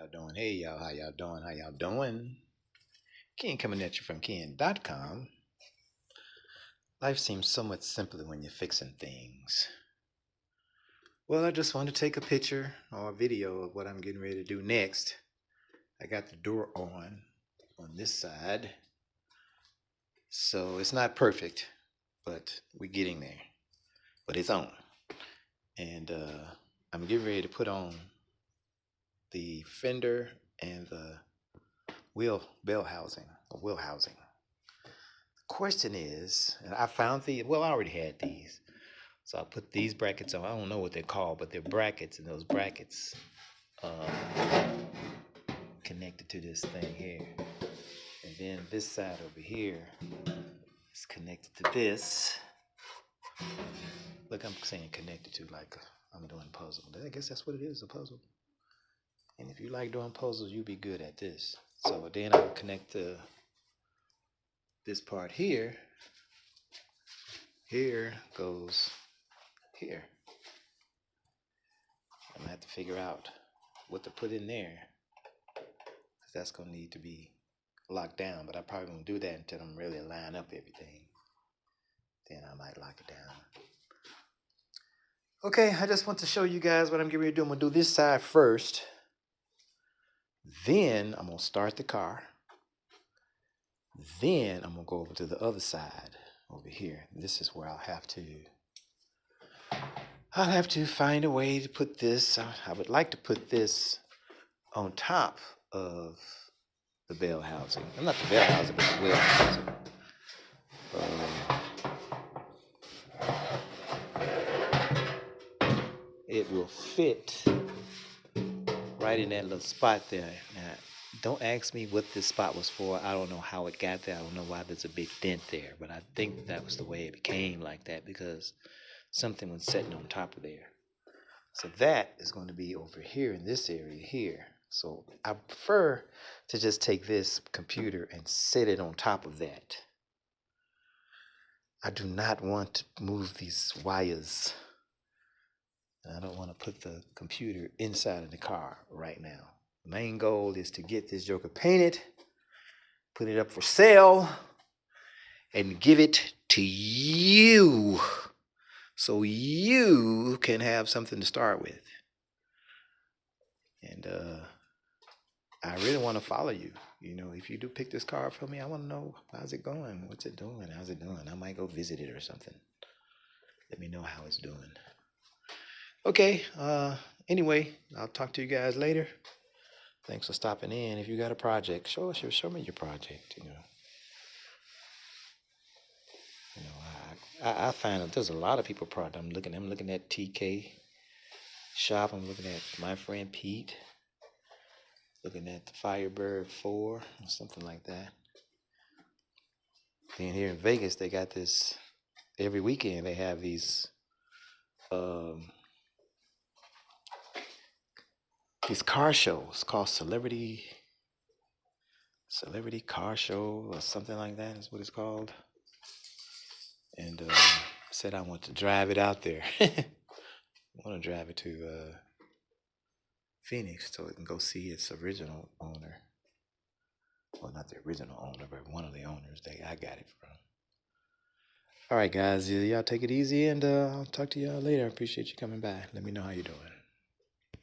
Y'all doing? Hey y'all, how y'all doing? How y'all doing? Ken coming at you from Ken.com. Life seems so much simpler when you're fixing things. Well, I just want to take a picture or a video of what I'm getting ready to do next. I got the door on this side. So it's not perfect, but we're getting there. But it's on. And I'm getting ready to put on the fender and the bell housing. The question is, and I found I already had these. So I put these brackets on. I don't know what they're called, but they're brackets, and those brackets connected to this thing here. And then this side over here is connected to this. Look, I'm saying connected to like I'm doing a puzzle. I guess that's what it is, a puzzle. And if you like doing puzzles, you'll be good at this. So then I'll connect this part here. Here goes here. I'm gonna have to figure out what to put in there, because that's gonna need to be locked down. But I probably won't do that until I'm really line up everything. Then I might lock it down. Okay, I just want to show you guys what I'm getting ready to do. I'm gonna do this side first. Then I'm gonna start the car. Then I'm gonna go over to the other side over here. This is where I'll have to find a way to put this. I would like to put this on top of the bell housing. Not the bell housing, but the wheel housing. It will fit right in that little spot there. Now, don't ask me what this spot was for. I don't know how it got there. I don't know why there's a big dent there, but I think that was the way it became like that, because something was sitting on top of there. So that is going to be over here in this area here. So I prefer to just take this computer and sit it on top of that. I do not want to move these wires. And I don't want to put the computer inside of the car right now. The main goal is to get this joker painted, put it up for sale, and give it to you, so you can have something to start with. And I really want to follow you. You know, if you do pick this car for me, I want to know, how's it going? What's it doing? How's it doing? I might go visit it or something. Let me know how it's doing. Okay, anyway, I'll talk to you guys later. Thanks for stopping in. If you got a project, show me your project, I find that there's a lot of people product. I'm looking at TK Shop. I'm looking at my friend Pete. Looking at the Firebird 4 or something like that. Then here in Vegas, they got this every weekend. They have these car shows called Celebrity Car Show or something like that is what it's called. And said I want to drive it out there. I want to drive it to Phoenix so it can go see its original owner. Well, not the original owner, but one of the owners I got it from. All right, guys, y'all take it easy, and I'll talk to y'all later. I appreciate you coming by. Let me know how you're doing.